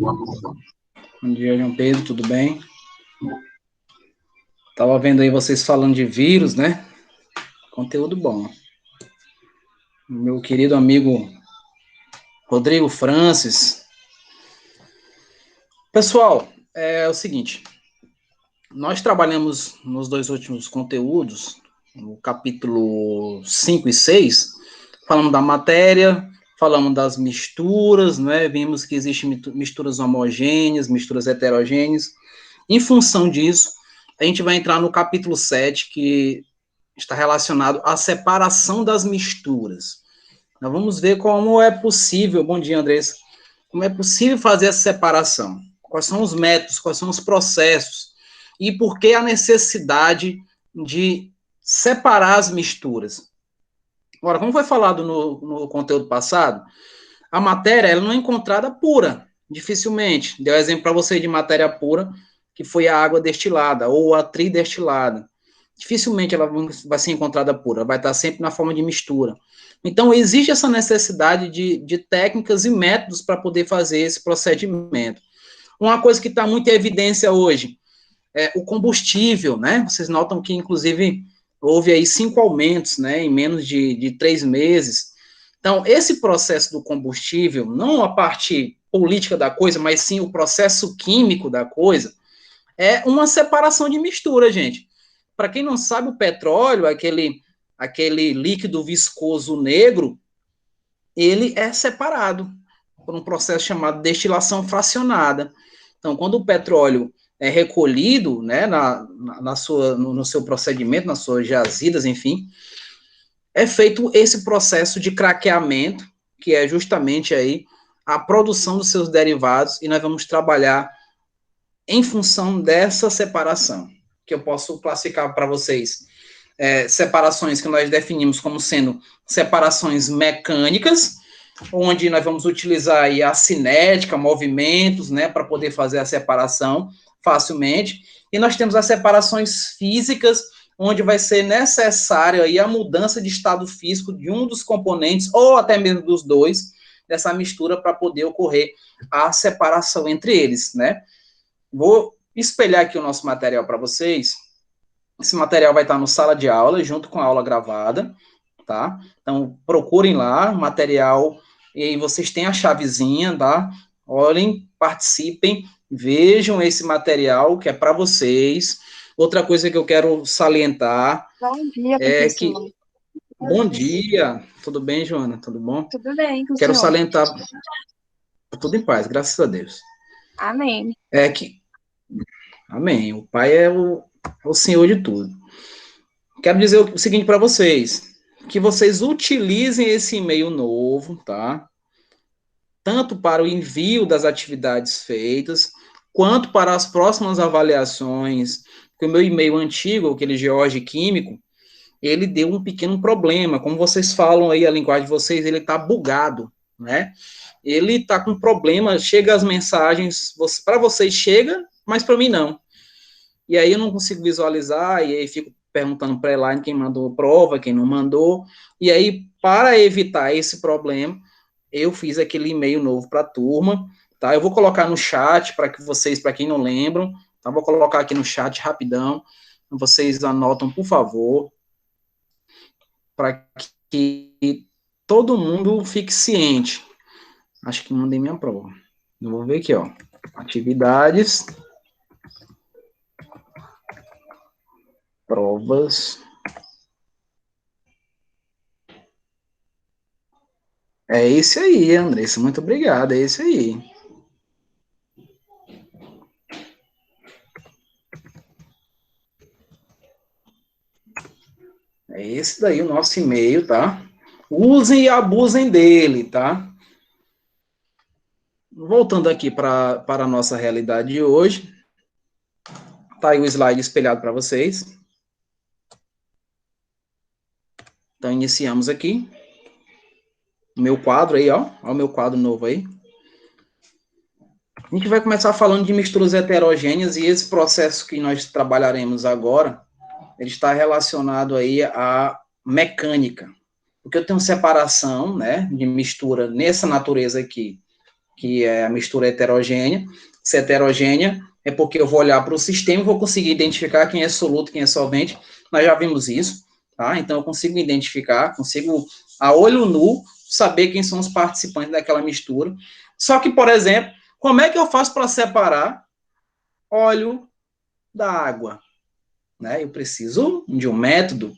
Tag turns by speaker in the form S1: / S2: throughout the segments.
S1: Bom dia, João Pedro, tudo bem? Tava vendo aí vocês falando de vírus, né? Conteúdo bom. Meu querido amigo Rodrigo Francis. Pessoal, é o seguinte, nós trabalhamos nos dois últimos conteúdos, no capítulo 5 e 6, falamos da matéria, falamos das misturas, né? Vimos que existem misturas homogêneas, misturas heterogêneas. Em função disso, a gente vai entrar no capítulo 7, que está relacionado à separação das misturas. Nós vamos ver como é possível, bom dia, Andressa, como é possível fazer essa separação. Quais são os métodos, quais são os processos, e por que a necessidade de separar as misturas. Agora, como foi falado no conteúdo passado, a matéria ela não é encontrada pura, dificilmente. Deu exemplo para você de matéria pura, que foi a água destilada, ou a tridestilada. Dificilmente ela vai ser encontrada pura, vai estar sempre na forma de mistura. Então, existe essa necessidade de técnicas e métodos para poder fazer esse procedimento. Uma coisa que está muito em evidência hoje é o combustível, né? Vocês notam que, inclusive, houve aí 5 aumentos, né, em menos de 3 meses. Então, esse processo do combustível, não a parte política da coisa, mas sim o processo químico da coisa, é uma separação de mistura, gente. Para quem não sabe, o petróleo, aquele líquido viscoso negro, ele é separado por um processo chamado destilação fracionada. Então, quando o petróleo é recolhido, né, no seu procedimento, nas suas jazidas, enfim, é feito esse processo de craqueamento, que é justamente aí a produção dos seus derivados, e nós vamos trabalhar em função dessa separação, que eu posso classificar para vocês. Separações que nós definimos como sendo separações mecânicas, onde nós vamos utilizar aí a cinética, movimentos, né, para poder fazer a separação facilmente. E nós temos as separações físicas, onde vai ser necessária aí a mudança de estado físico de um dos componentes, ou até mesmo dos dois, dessa mistura para poder ocorrer a separação entre eles, né? Vou espelhar aqui o nosso material para vocês. Esse material vai estar no sala de aula, junto com a aula gravada, tá? Então, procurem lá, material, e aí vocês têm a chavezinha, tá? Olhem, participem, vejam esse material que é para vocês. Outra coisa que eu quero salientar
S2: Bom dia,
S1: é que...
S2: professor.
S1: Bom dia, tudo bem, Joana? Tudo bom?
S2: Tudo bem com o
S1: Quero
S2: senhor?
S1: salientar, tudo em paz, graças a Deus.
S2: Amém.
S1: É que, amém, o Pai é o Senhor de tudo. Quero dizer o seguinte para vocês, que vocês utilizem esse e-mail novo, tá? Tanto para o envio das atividades feitas, quanto para as próximas avaliações, que o meu e-mail antigo, aquele George Químico, ele deu um pequeno problema, como vocês falam aí, a linguagem de vocês, ele está bugado, né? Ele está com problema, chega as mensagens, para vocês chega, mas para mim não. E aí eu não consigo visualizar, e aí fico perguntando para a Elaine quem mandou prova, quem não mandou, e aí, para evitar esse problema, eu fiz aquele e-mail novo para a turma, tá? Eu vou colocar no chat para que vocês, para quem não lembram, tá? Vou colocar aqui no chat rapidão, vocês anotam, por favor, para que todo mundo fique ciente. Acho que mandei minha prova. Eu vou ver aqui, ó. Atividades, provas. É esse aí, Andressa. Muito obrigado. É esse aí. É esse daí o nosso e-mail, tá? Usem e abusem dele, tá? Voltando aqui para a nossa realidade de hoje. Tá aí o slide espelhado para vocês. Então, iniciamos aqui. O meu quadro aí, ó. Olha o meu quadro novo aí. A gente vai começar falando de misturas heterogêneas e esse processo que nós trabalharemos agora, ele está relacionado aí à mecânica. Porque eu tenho separação, né, de mistura nessa natureza aqui, que é a mistura heterogênea. Se é heterogênea, é porque eu vou olhar para o sistema e vou conseguir identificar quem é soluto, quem é solvente. Nós já vimos isso, tá? Então, eu consigo identificar, consigo, a olho nu, saber quem são os participantes daquela mistura. Só que, por exemplo, como é que eu faço para separar óleo da água? Né? Eu preciso de um método.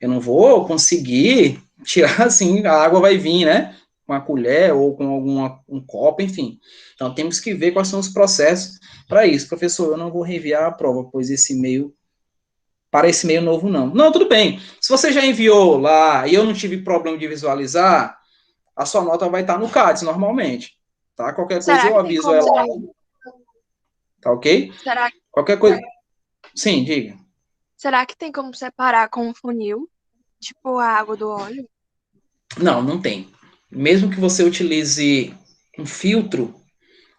S1: Eu não vou conseguir tirar assim, a água vai vir, né? Com a colher ou com um copo, enfim. Então, temos que ver quais são os processos para isso. Professor, eu não vou reviar a prova, pois para esse meio novo, não. Não, tudo bem. Se você já enviou lá e eu não tive problema de visualizar, a sua nota vai estar no CADES, normalmente. Tá? Qualquer coisa
S2: Será
S1: eu
S2: que tem
S1: aviso
S2: como.
S1: ela. Tá ok?
S2: Será,
S1: Qualquer coisa. Sim, diga.
S2: será que tem como separar com um funil? Tipo a água do óleo?
S1: Não, não tem. Mesmo que você utilize um filtro,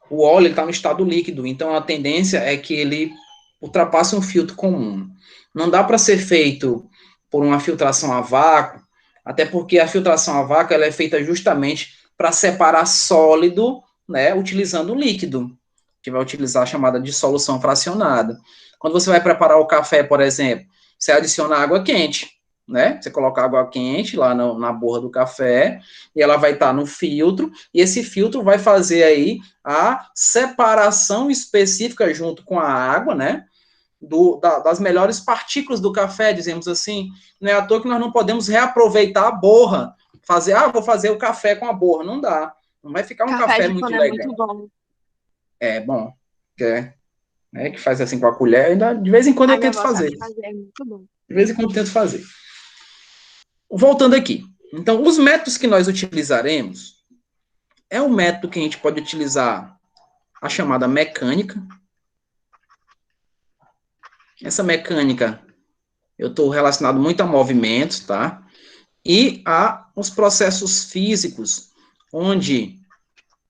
S1: o óleo está no estado líquido, então a tendência é que ele ultrapasse um filtro comum. Não dá para ser feito por uma filtração a vácuo, até porque a filtração a vácuo ela é feita justamente para separar sólido, né, utilizando o líquido, que vai utilizar a chamada de solução fracionada. Quando você vai preparar o café, por exemplo, você adiciona água quente, né? Você coloca água quente lá na borra do café e ela vai estar no filtro, e esse filtro vai fazer aí a separação específica junto com a água, né? Das melhores partículas do café, dizemos assim. Não é à toa que nós não podemos reaproveitar a borra. Vou fazer o café com a borra. Não dá. Não vai ficar um
S2: Café
S1: café
S2: de
S1: muito
S2: cana é
S1: legal.
S2: muito bom.
S1: É bom. Que faz assim com a colher. Ainda, de vez em quando
S2: A
S1: eu
S2: minha
S1: tento
S2: avó sabe
S1: fazer.
S2: fazer, é muito bom.
S1: De vez em quando eu tento fazer. Voltando aqui. Então, os métodos que nós utilizaremos é um método que a gente pode utilizar a chamada mecânica. Essa mecânica, eu estou relacionado muito a movimentos, tá? E a os processos físicos, onde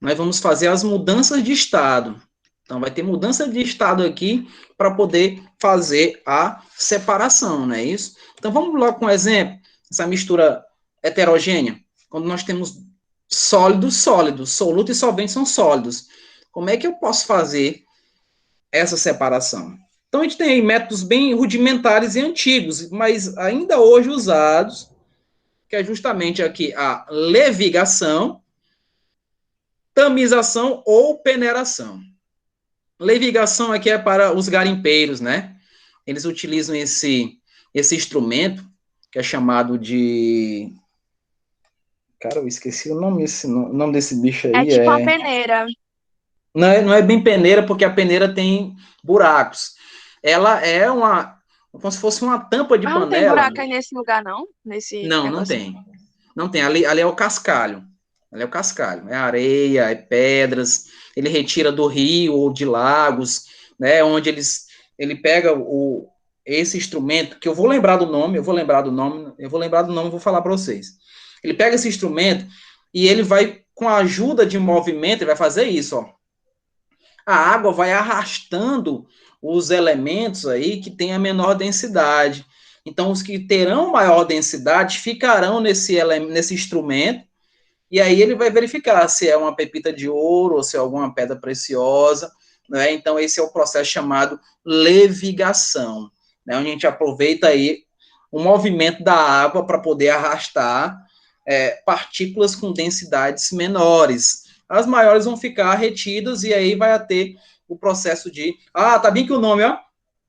S1: nós vamos fazer as mudanças de estado. Então, vai ter mudança de estado aqui para poder fazer a separação, não é isso? Então, vamos logo com um exemplo, essa mistura heterogênea, quando nós temos sólidos, sólidos, soluto e solvente são sólidos. Como é que eu posso fazer essa separação? Então, a gente tem aí métodos bem rudimentares e antigos, mas ainda hoje usados, que é justamente aqui a levigação, tamização ou peneiração. Levigação aqui é para os garimpeiros, né? Eles utilizam esse instrumento, que é chamado de... Cara, eu esqueci o nome desse bicho
S2: É
S1: aí.
S2: tipo a peneira.
S1: Não é bem peneira, porque a peneira tem buracos. Ela é como se fosse uma tampa de
S2: Mas não tem
S1: panela.
S2: buraco aí nesse lugar, não? Nesse
S1: Não, não
S2: negócio.
S1: tem. Não tem. Ali é o cascalho. Ali é o cascalho. É areia, é pedras. Ele retira do rio ou de lagos, né? Onde ele pega esse instrumento, que eu vou lembrar do nome, e vou falar para vocês. Ele pega esse instrumento e ele vai, com a ajuda de movimento, ele vai fazer isso, ó. A água vai arrastando os elementos aí que têm a menor densidade. Então, os que terão maior densidade ficarão nesse instrumento, e aí ele vai verificar se é uma pepita de ouro ou se é alguma pedra preciosa, né? Então, esse é o processo chamado levigação, né? Onde a gente aproveita aí o movimento da água para poder arrastar partículas com densidades menores. As maiores vão ficar retidas e aí vai ter o processo de... Ah, tá bem que o nome, ó.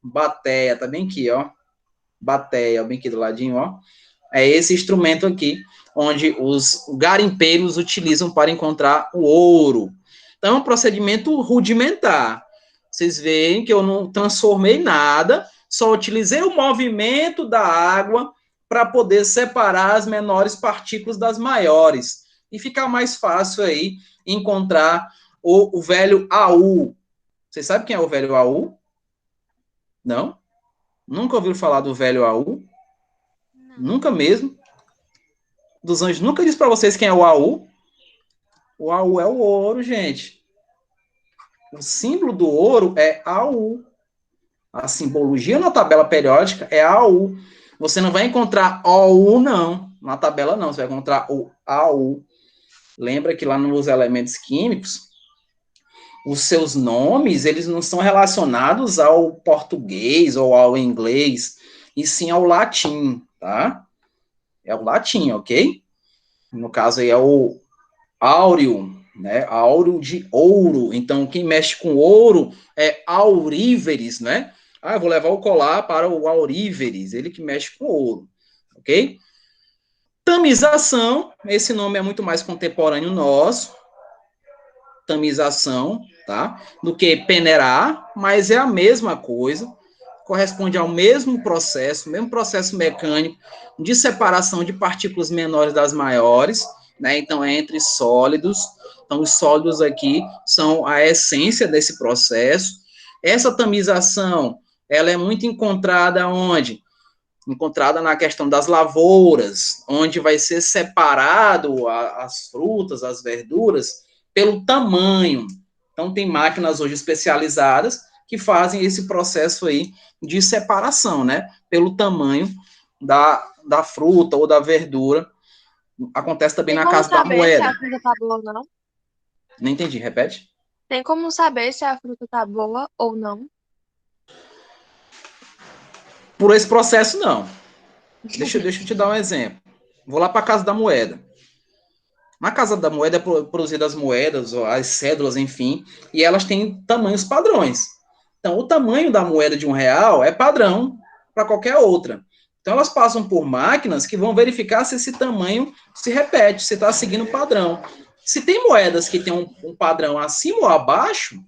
S1: Bateia, tá bem aqui, ó. Bateia, bem aqui do ladinho, ó. É esse instrumento aqui, onde os garimpeiros utilizam para encontrar o ouro. Então, é um procedimento rudimentar. Vocês veem que eu não transformei nada, só utilizei o movimento da água para poder separar as menores partículas das maiores. E ficar mais fácil aí encontrar o velho AU. Vocês sabem quem é o velho AU? Não? Nunca ouviram falar do velho AU?
S2: Não.
S1: Nunca mesmo. Dos Anjos nunca disse para vocês quem é o AU. O AU é o ouro, gente. O símbolo do ouro é AU. A simbologia na tabela periódica é AU. Você não vai encontrar OU, não. Na tabela, não. Você vai encontrar o AU. Lembra que lá nos elementos químicos, os seus nomes, eles não são relacionados ao português ou ao inglês, e sim ao latim, tá? É o latim, ok? No caso aí é o áureo, né? Áureo de ouro. Então, quem mexe com ouro é auríveres, né? Ah, eu vou levar o colar para o auríveres, ele que mexe com ouro, ok? Tamização, esse nome é muito mais contemporâneo nosso, tamização, tá? Do que peneirar, mas é a mesma coisa, corresponde ao mesmo processo mecânico de separação de partículas menores das maiores, né? Então, é entre sólidos. Então, os sólidos aqui são a essência desse processo. Essa tamização, ela é muito encontrada onde? Encontrada na questão das lavouras, onde vai ser separado as frutas, as verduras, pelo tamanho. Então, tem máquinas hoje especializadas que fazem esse processo aí de separação, né? Pelo tamanho da fruta ou da verdura. Acontece também
S2: Tem
S1: na
S2: como
S1: casa da
S2: saber se
S1: moeda.
S2: a fruta tá boa ou não?
S1: Não entendi, repete.
S2: Tem como saber se a fruta tá boa ou não?
S1: Por esse processo, não. Deixa eu te dar um exemplo. Vou lá para a casa da moeda. Na casa da moeda é produzida as moedas, as cédulas, enfim, e elas têm tamanhos padrões. Então, o tamanho da moeda de R$ 1 é padrão para qualquer outra. Então, elas passam por máquinas que vão verificar se esse tamanho se repete, se está seguindo o padrão. Se tem moedas que têm um padrão acima ou abaixo,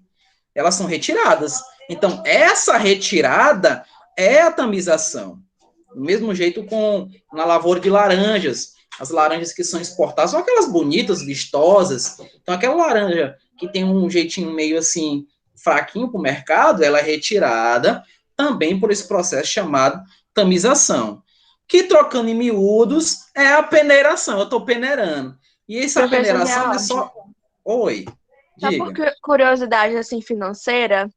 S1: elas são retiradas. Então, essa retirada é a tamização. Do mesmo jeito com na lavoura de laranjas. As laranjas que são exportadas são aquelas bonitas, vistosas. Então, aquela laranja que tem um jeitinho meio assim, fraquinho para o mercado, ela é retirada também por esse processo chamado tamização. Que, trocando em miúdos, é a peneiração. Eu estou peneirando. E essa
S2: Professor
S1: peneiração não é
S2: George,
S1: só. Oi,
S2: só por
S1: diga.
S2: curiosidade assim financeira,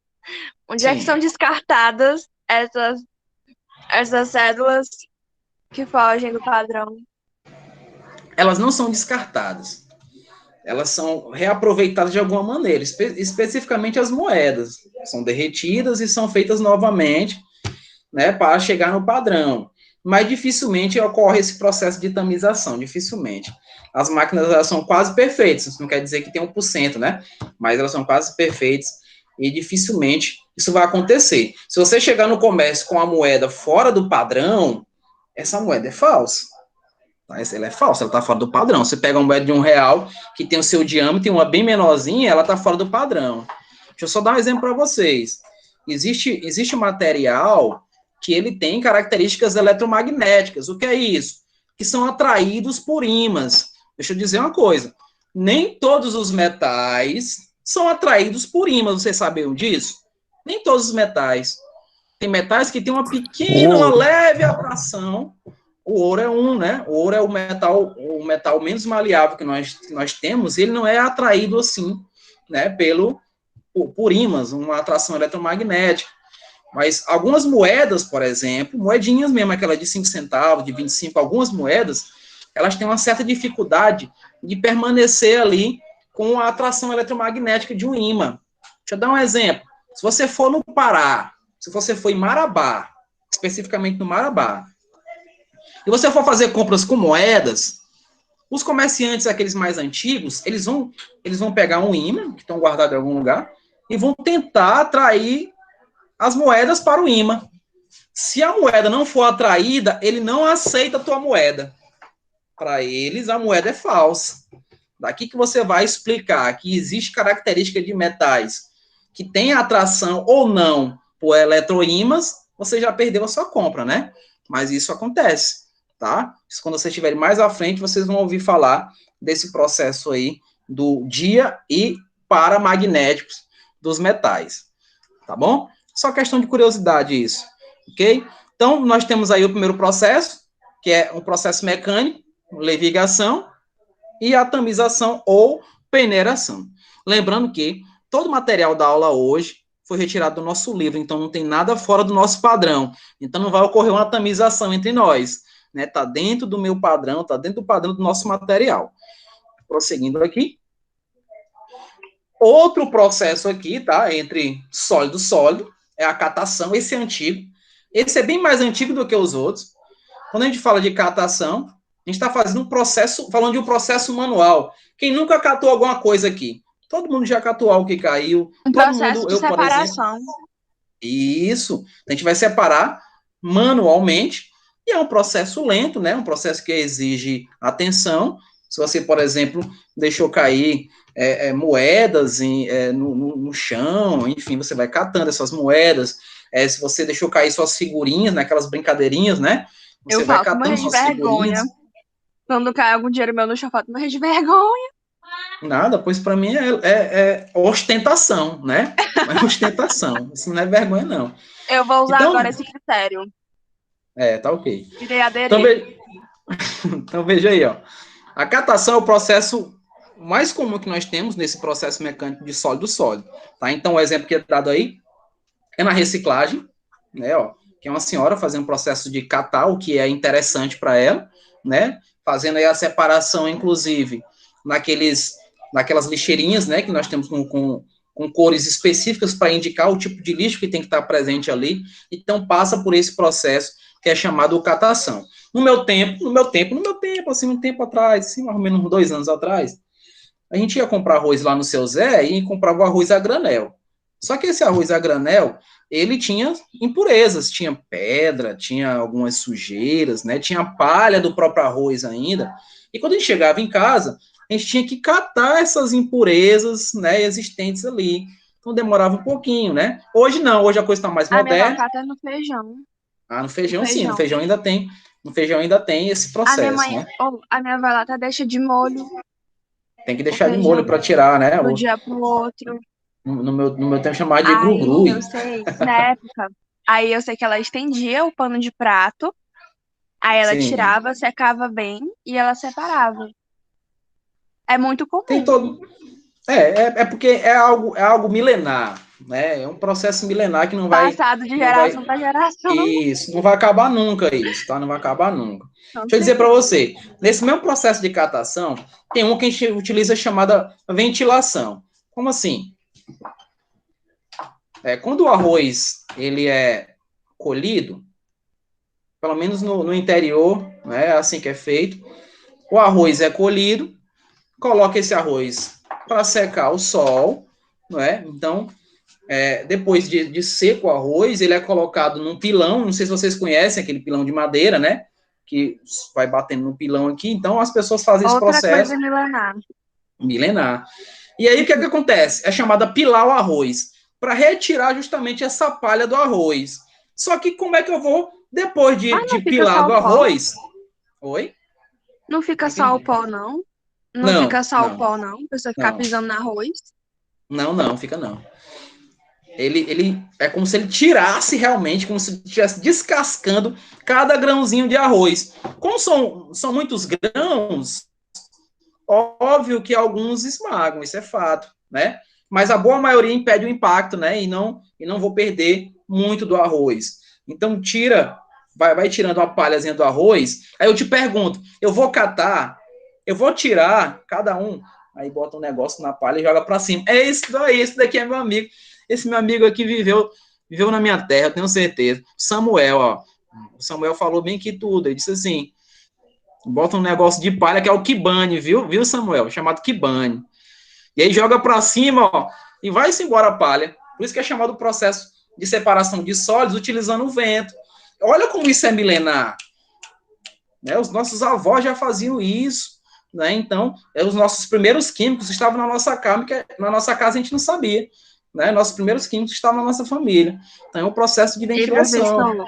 S2: onde é que
S1: Sim.
S2: são descartadas essas cédulas que fogem do padrão?
S1: Elas não são descartadas. Elas são reaproveitadas de alguma maneira, especificamente as moedas. São derretidas e são feitas novamente, né, para chegar no padrão. Mas dificilmente ocorre esse processo de tamização, dificilmente. As máquinas elas são quase perfeitas, isso não quer dizer que tem 1%, né? Mas elas são quase perfeitas e dificilmente isso vai acontecer. Se você chegar no comércio com a moeda fora do padrão, essa moeda é falsa. Ela é falsa, ela está fora do padrão. Você pega uma moeda de R$ 1 que tem o seu diâmetro e uma bem menorzinha, ela está fora do padrão. Deixa eu só dar um exemplo para vocês. Existe material que ele tem características eletromagnéticas. O que é isso? Que são atraídos por ímãs. Deixa eu dizer uma coisa. Nem todos os metais são atraídos por ímãs. Vocês sabiam disso? Nem todos os metais. Tem metais que têm uma pequena, uma leve atração. O ouro é um, né? O ouro é o metal menos maleável que nós temos, e ele não é atraído assim, né, por ímãs, uma atração eletromagnética. Mas algumas moedas, por exemplo, moedinhas mesmo, aquela de 5 centavos, de 25, algumas moedas, elas têm uma certa dificuldade de permanecer ali com a atração eletromagnética de um ímã. Deixa eu dar um exemplo. Se você for no Pará, se você for em Marabá, especificamente no Marabá, e você for fazer compras com moedas, os comerciantes, aqueles mais antigos, eles vão pegar um ímã, que estão guardados em algum lugar, e vão tentar atrair as moedas para o ímã. Se a moeda não for atraída, ele não aceita a tua moeda. Para eles, a moeda é falsa. Daqui que você vai explicar que existe característica de metais que tem atração ou não por eletroímãs, você já perdeu a sua compra, né? Mas isso acontece, tá? Quando vocês estiverem mais à frente, vocês vão ouvir falar desse processo aí do dia e paramagnéticos dos metais, tá bom? Só questão de curiosidade isso, ok? Então, nós temos aí o primeiro processo, que é um processo mecânico, levigação, e a tamização ou peneiração. Lembrando que todo o material da aula hoje foi retirado do nosso livro, então não tem nada fora do nosso padrão. Então não vai ocorrer uma tamização entre nós, né? Tá dentro do meu padrão, tá dentro do padrão do nosso material. Prosseguindo aqui. Outro processo aqui, tá? Entre sólido e sólido, é a catação. Esse é antigo. Esse é bem mais antigo do que os outros. Quando a gente fala de catação, a gente está fazendo um processo, falando de um processo manual. Quem nunca catou alguma coisa aqui? Todo mundo já catou algo que caiu.
S2: Um
S1: Todo
S2: processo
S1: mundo,
S2: de
S1: eu, por exemplo.
S2: separação.
S1: Isso. A gente vai separar manualmente. E é um processo lento, né? Um processo que exige atenção. Se você, por exemplo, deixou cair moedas no chão, enfim, você vai catando essas moedas. Se você deixou cair suas figurinhas, naquelas brincadeirinhas, né?
S2: Eu
S1: Você vai
S2: falo, tô
S1: catando
S2: morrendo de
S1: suas figurinhas.
S2: vergonha. Quando cai algum dinheiro meu no chão, eu falo, tô morrendo de vergonha.
S1: Nada, pois para mim é ostentação, né? É ostentação. Isso não é vergonha, não.
S2: Eu vou usar
S1: Então,
S2: agora esse critério.
S1: tá ok.
S2: Irei
S1: Então,
S2: aderir.
S1: então veja aí, ó. A catação é o processo mais comum que nós temos nesse processo mecânico de sólido-sólido, tá? Então, o exemplo que é dado aí é na reciclagem, né, ó, que é uma senhora fazendo um processo de catar o que é interessante para ela, né, fazendo aí a separação, inclusive, naquelas lixeirinhas, né, que nós temos com cores específicas para indicar o tipo de lixo que tem que estar presente ali, então passa por esse processo que é chamado catação. No meu tempo, assim, um tempo atrás, assim, mais ou menos uns 2 anos atrás, a gente ia comprar arroz lá no Seu Zé e comprava o arroz a granel. Só que esse arroz a granel, ele tinha impurezas, tinha pedra, tinha algumas sujeiras, né? Tinha palha do próprio arroz ainda. E quando a gente chegava em casa, a gente tinha que catar essas impurezas, né, existentes ali. Então demorava um pouquinho, né? Hoje não, hoje a coisa está mais
S2: A minha avó
S1: moderna.
S2: cata no feijão.
S1: Ah, no
S2: No
S1: feijão sim, no
S2: feijão.
S1: feijão ainda tem, no feijão ainda tem esse
S2: A minha
S1: processo,
S2: mãe,
S1: né?
S2: a minha avó ela até deixa de molho
S1: Tem que
S2: o
S1: deixar de molho
S2: feijão
S1: para tirar, né?
S2: do dia pro outro.
S1: No meu tempo chamava de
S2: Aí
S1: gru-gru.
S2: eu sei, na época, aí eu sei que ela estendia o pano de prato, aí ela
S1: Sim.
S2: tirava, secava bem e ela separava. É muito
S1: Tem
S2: comum.
S1: todo. É porque é algo milenar, né? É um processo milenar que não vai,
S2: Passado de
S1: não vai,
S2: geração para geração.
S1: isso, não vai acabar nunca isso, tá? Não vai acabar nunca.
S2: Com
S1: Deixa eu dizer para
S2: certeza.
S1: você, nesse mesmo processo de catação, tem um que a gente utiliza chamada ventilação. Como assim? Quando o arroz ele é colhido, pelo menos no interior, né? É assim que é feito. O arroz é colhido, coloca esse arroz para secar ao sol, não é? Então, depois de seco o arroz, ele é colocado num pilão, não sei se vocês conhecem aquele pilão de madeira, né? Que vai batendo no pilão aqui, então as pessoas fazem esse
S2: Outra
S1: processo
S2: coisa milenar.
S1: milenar. E aí o que acontece? É chamada pilar o arroz, para retirar justamente essa palha do arroz. Só que como é que eu vou, depois
S2: Mas
S1: de
S2: não fica
S1: pilar
S2: só
S1: do
S2: o pó?
S1: arroz? Oi?
S2: Não fica
S1: Não
S2: só o
S1: entendi.
S2: pó, não? Não fica
S1: Não,
S2: só o
S1: não,
S2: pó, não? A pessoa ficar
S1: não.
S2: pisando no arroz.
S1: Não, não, fica não. Ele é como se ele tirasse realmente, como se estivesse descascando cada grãozinho de arroz. Como são muitos grãos, óbvio que alguns esmagam, isso é fato, né? Mas a boa maioria impede o impacto, né? E não vou perder muito do arroz. Então vai tirando a palhazinha do arroz. Aí eu te pergunto, eu vou catar, eu vou tirar cada um, aí bota um negócio na palha e joga para cima. É isso daí, esse daqui é meu amigo. Esse meu amigo aqui viveu na minha terra, eu tenho certeza. Samuel, ó. O Samuel falou bem que tudo. Ele disse assim: bota um negócio de palha que é o kibane, viu, Samuel? Chamado kibane. E aí joga para cima, ó, e vai-se embora a palha. Por isso que é chamado o processo de separação de sólidos utilizando o vento. Olha como isso é milenar. Né? Os nossos avós já faziam isso. Né? Então, os nossos primeiros químicos estavam na nossa casa a gente não sabia. Né? Nossos primeiros químicos estavam na nossa família. Então, é um processo de
S2: E
S1: ventilação.
S2: professor,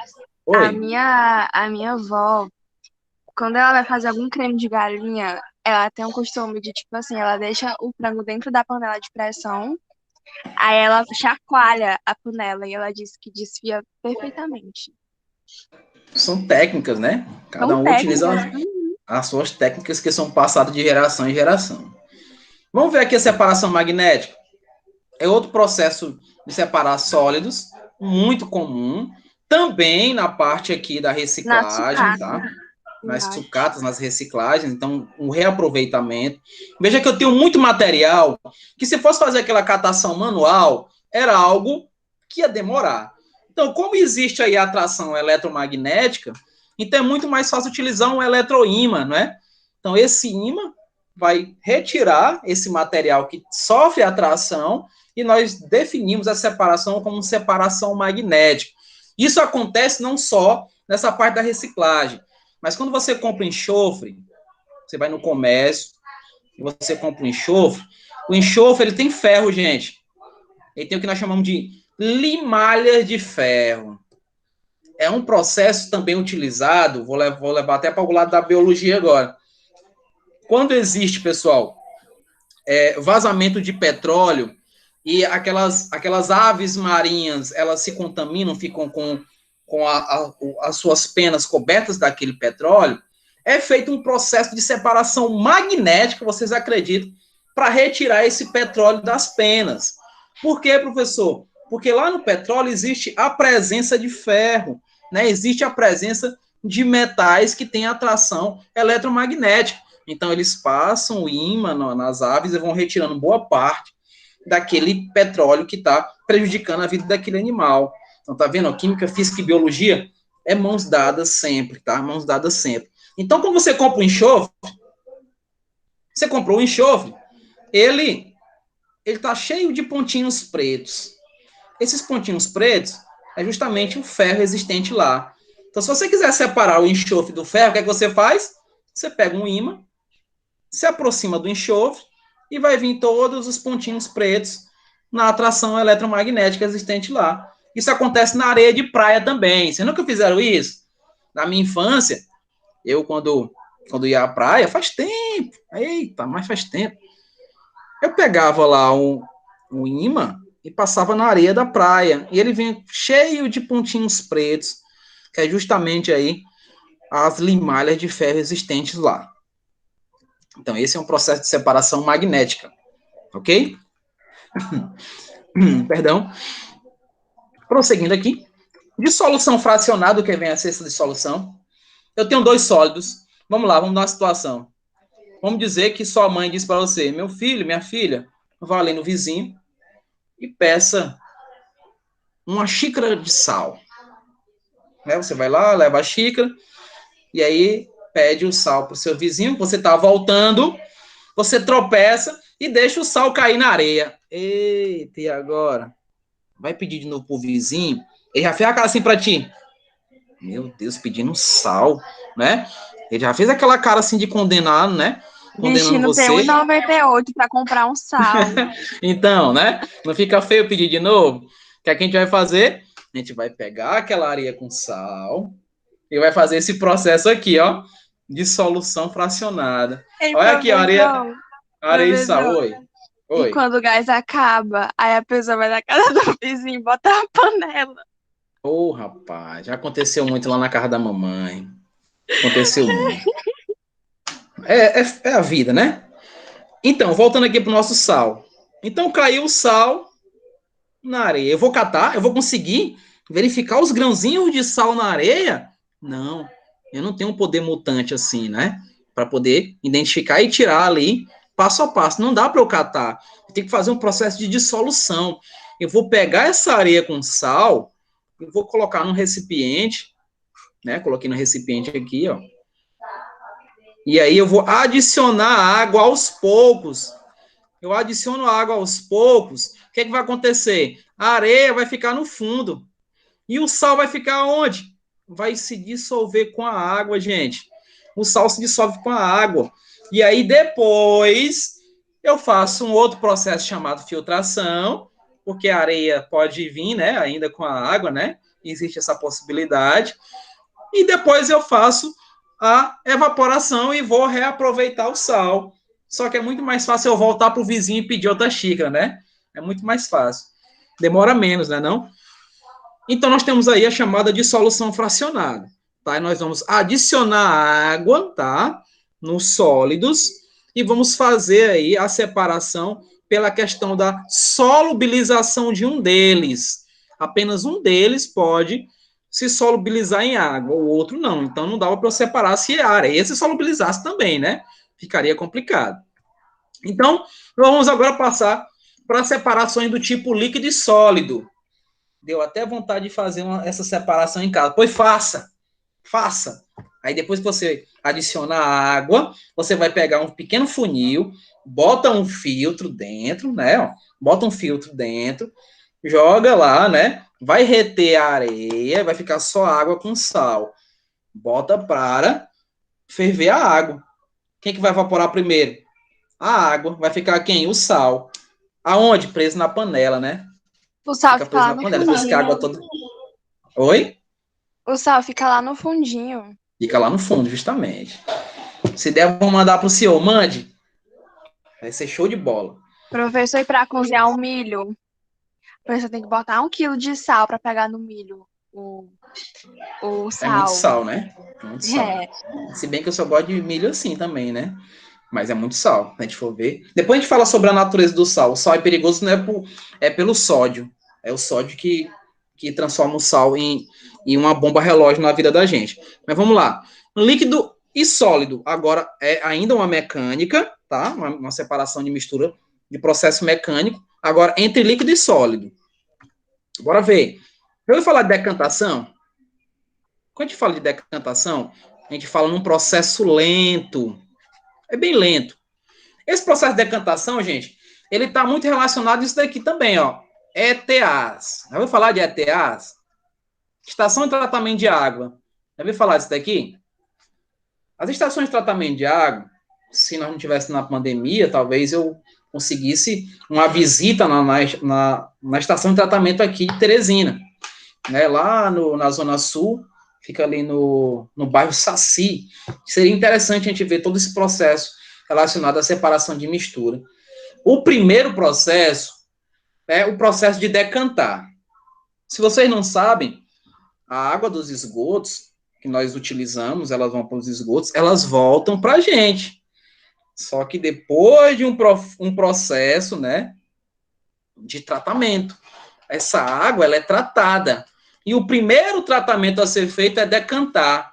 S2: a
S1: Oi.
S2: minha, a minha avó, quando ela vai fazer algum creme de galinha, ela tem um costume de, tipo assim, ela deixa o frango dentro da panela de pressão, aí ela chacoalha a panela e ela diz que desfia perfeitamente.
S1: São técnicas, né?
S2: São
S1: Cada um utiliza
S2: técnicas.
S1: as suas técnicas que são passadas de geração em geração. Vamos ver aqui a separação magnética. É outro processo de separar sólidos, muito comum. Também na parte aqui da
S2: Na
S1: reciclagem,
S2: sucata.
S1: tá? nas sucatas, nas reciclagens, então um reaproveitamento. Veja que eu tenho muito material que se fosse fazer aquela catação manual, era algo que ia demorar. Então, como existe aí a atração eletromagnética, então é muito mais fácil utilizar um eletroímã, não é? Então, esse ímã vai retirar esse material que sofre atração e nós definimos a separação como separação magnética. Isso acontece não só nessa parte da reciclagem, mas quando você compra enxofre, você vai no comércio, e você compra um enxofre, o enxofre ele tem ferro, gente. Ele tem o que nós chamamos de limalha de ferro. É um processo também utilizado, vou levar até para o lado da biologia agora. Quando existe, pessoal, vazamento de petróleo e aquelas aves marinhas, elas se contaminam, ficam com as suas penas cobertas daquele petróleo, é feito um processo de separação magnética, vocês acreditam, para retirar esse petróleo das penas. Por quê, professor? Porque lá no petróleo existe a presença de ferro, né? Existe a presença de metais que têm atração eletromagnética. Então, eles passam o ímã nas aves e vão retirando boa parte daquele petróleo que está prejudicando a vida daquele animal. Então, tá vendo? Química, física e biologia é mãos dadas sempre, tá? Mãos dadas sempre. Então, quando você compra um enxofre, você comprou um enxofre, ele tá cheio de pontinhos pretos. Esses pontinhos pretos é justamente o ferro existente lá. Então, se você quiser separar o enxofre do ferro, o que é que você faz? Você pega um ímã, se aproxima do enxofre e vai vir todos os pontinhos pretos na atração eletromagnética existente lá. Isso acontece na areia de praia também. Vocês nunca fizeram isso? Na minha infância, eu quando ia à praia, faz tempo. Eita, mas faz tempo. Eu pegava lá um ímã e passava na areia da praia. E ele vinha cheio de pontinhos pretos, que é justamente aí as limalhas de ferro existentes lá. Então, esse é um processo de separação magnética, ok? Perdão. Prosseguindo aqui. Dissolução fracionada, o que vem a ser essa dissolução? Eu tenho dois sólidos. Vamos lá, vamos dar uma situação. Vamos dizer que sua mãe diz para você, meu filho, minha filha, vá ali no vizinho e peça uma xícara de sal. Né? Você vai lá, leva a xícara, e aí pede o sal para o seu vizinho, você está voltando, você tropeça e deixa o sal cair na areia. Eita, e agora? Vai pedir de novo pro vizinho, ele já fez a cara assim para ti. Meu Deus, pedindo sal, né? Ele já fez aquela cara assim de condenado, né? Condenando
S2: Destino
S1: você.
S2: tem R$1,98 para comprar um sal.
S1: Então, né? Não fica feio pedir de novo? O que a gente vai fazer? A gente vai pegar aquela areia com sal e vai fazer esse processo aqui, ó, de solução fracionada.
S2: Ei,
S1: Olha aqui, a
S2: professor,
S1: areia e sal. Oi.
S2: E quando o gás acaba, aí a pessoa vai na casa do vizinho e bota a panela.
S1: Ô, rapaz, já aconteceu muito lá na casa da mamãe. Aconteceu muito. É a vida, né? Então, voltando aqui pro nosso sal. Então, caiu o sal na areia. Eu vou catar? Eu vou conseguir verificar os grãozinhos de sal na areia? Não. Eu não tenho um poder mutante assim, né? Para poder identificar e tirar ali passo a passo. Não dá para eu catar. Eu tenho que fazer um processo de dissolução. Eu vou pegar essa areia com sal, eu vou colocar num recipiente, né? Coloquei no recipiente aqui, ó. E aí eu vou adicionar água aos poucos. Eu adiciono água aos poucos. O que é que vai acontecer? A areia vai ficar no fundo. E o sal vai ficar onde? Vai se dissolver com a água, gente. O sal se dissolve com a água. E aí depois eu faço um outro processo chamado filtração, porque a areia pode vir, né, ainda com a água, né? Existe essa possibilidade. E depois eu faço a evaporação e vou reaproveitar o sal. Só que é muito mais fácil eu voltar para o vizinho e pedir outra xícara, né? É muito mais fácil. Demora menos, né, não? Então, nós temos aí a chamada de solução fracionada, tá? E nós vamos adicionar água, tá? Nos sólidos e vamos fazer aí a separação pela questão da solubilização de um deles. Apenas um deles pode se solubilizar em água, o outro não. Então não dava para eu separar se a areia se solubilizasse também, né? Ficaria complicado. Então, vamos agora passar para separações do tipo líquido e sólido. Deu até vontade de fazer essa separação em casa. Pois faça. Aí depois que você adiciona a água, você vai pegar um pequeno funil, bota um filtro dentro, né? Bota um filtro dentro, joga lá, né? Vai reter a areia, vai ficar só água com sal. Bota para ferver a água. Quem que vai evaporar primeiro? A água. Vai ficar quem? O sal. Aonde? Preso na panela, né?
S2: O sal
S1: Fica
S2: fica
S1: preso
S2: lá
S1: na
S2: no
S1: panela. Depois que a água
S2: fundinho.
S1: toda. Oi?
S2: O sal fica lá no fundinho.
S1: Fica lá no fundo, justamente. Se der, vou mandar pro senhor. Mande. Vai ser show de bola.
S2: Professor, e para cozinhar o milho, o professor tem que botar 1 quilo de sal para pegar no milho o
S1: É muito
S2: sal.
S1: sal, né? É muito sal.
S2: É.
S1: Se bem que eu só gosto de milho assim também, né? Mas é muito sal, se a gente for ver. Depois a gente fala sobre a natureza do sal. O sal é perigoso não é pelo sódio. É o sódio que transforma o sal em uma bomba relógio na vida da gente. Mas vamos lá. Líquido e sólido. Agora é ainda uma mecânica, tá? Uma separação de mistura de processo mecânico. Agora, entre líquido e sólido. Bora ver. Eu vou falar de decantação. Quando a gente fala de decantação, a gente fala num processo lento. É bem lento. Esse processo de decantação, gente, ele está muito relacionado a isso daqui também, ó. ETAs. Já ouviu falar de ETAs? Estação de tratamento de água. Já ouviu falar disso daqui? As estações de tratamento de água, se nós não tivéssemos na pandemia, talvez eu conseguisse uma visita na estação de tratamento aqui de Teresina, né? Lá na Zona Sul, fica ali no bairro Saci. Seria interessante a gente ver todo esse processo relacionado à separação de mistura. O primeiro processo é o processo de decantar. Se vocês não sabem, a água dos esgotos que nós utilizamos, elas vão para os esgotos, elas voltam para a gente. Só que depois de um processo, né, de tratamento. Essa água, ela é tratada. E o primeiro tratamento a ser feito é decantar.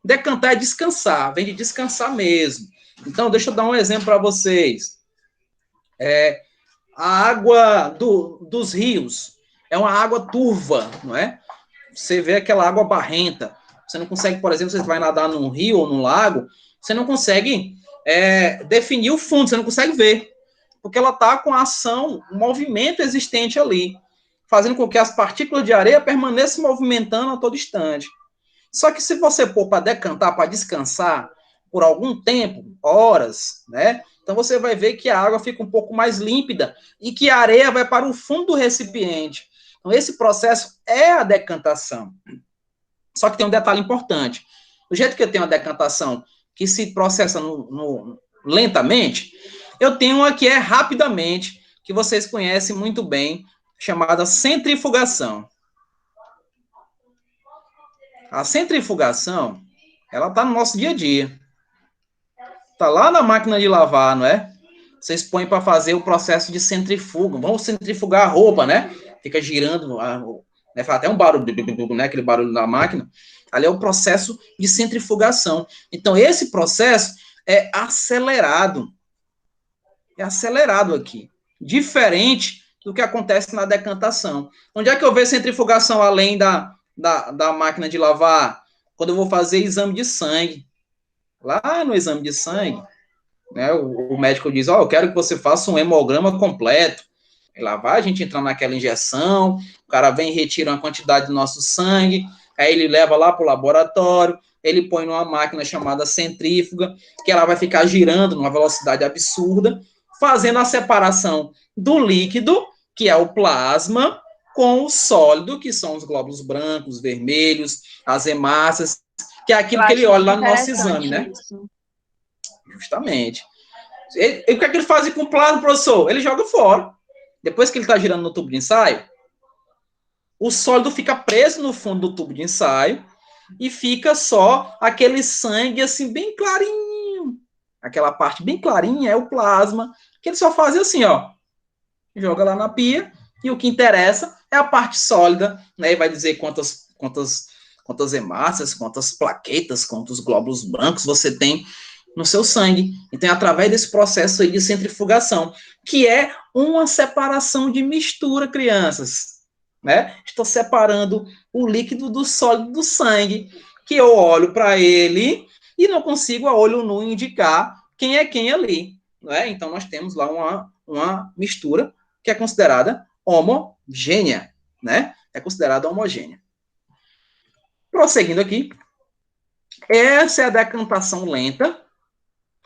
S1: Decantar é descansar, vem de descansar mesmo. Então, deixa eu dar um exemplo para vocês. A água dos rios é uma água turva, não é? Você vê aquela água barrenta. Você não consegue, por exemplo, você vai nadar num rio ou num lago, você não consegue definir o fundo, você não consegue ver. Porque ela está com a ação, o movimento existente ali, fazendo com que as partículas de areia permaneçam movimentando a todo instante. Só que se você pôr para decantar, para descansar por algum tempo, horas, né? Então você vai ver que a água fica um pouco mais límpida e que a areia vai para o fundo do recipiente. Então esse processo é a decantação. Só que tem um detalhe importante. Do jeito que eu tenho a decantação que se processa lentamente, eu tenho uma que é rapidamente, que vocês conhecem muito bem, chamada centrifugação. A centrifugação, ela está no nosso dia a dia. Está lá na máquina de lavar, não é? Vocês põem para fazer o processo de centrifuga. Vamos centrifugar a roupa, né? Fica girando, né? Faz até um barulho, né? Aquele barulho da máquina. Ali é o processo de centrifugação. Então, esse processo é acelerado. É acelerado aqui. Diferente do que acontece na decantação. Onde é que eu vejo centrifugação além da máquina de lavar? Quando eu vou fazer exame de sangue. Lá no exame de sangue, né, o médico diz, eu quero que você faça um hemograma completo. E lá vai a gente entrar naquela injeção, o cara vem e retira uma quantidade do nosso sangue, aí ele leva lá para o laboratório, ele põe numa máquina chamada centrífuga, que ela vai ficar girando numa velocidade absurda, fazendo a separação do líquido, que é o plasma, com o sólido, que são os glóbulos brancos, vermelhos, as hemácias, que é
S2: Eu
S1: aquilo que ele
S2: acho
S1: olha
S2: muito
S1: lá no nosso exame,
S2: interessante
S1: né?
S2: isso.
S1: Justamente. O que é que ele faz com o plasma, professor? Ele joga fora. Depois que ele está girando no tubo de ensaio, o sólido fica preso no fundo do tubo de ensaio e fica só aquele sangue assim bem clarinho. Aquela parte bem clarinha é o plasma, que ele só faz assim, ó. Joga lá na pia e o que interessa é a parte sólida, né? E vai dizer quantas quantas hemácias, quantas plaquetas, quantos glóbulos brancos você tem no seu sangue. Então, é através desse processo aí de centrifugação, que é uma separação de mistura, crianças, né? Estou separando o líquido do sólido do sangue, que eu olho para ele e não consigo a olho nu indicar quem é quem ali, né? Então, nós temos lá uma mistura que é considerada homogênea, né? É considerada homogênea. Prosseguindo aqui, essa é a decantação lenta.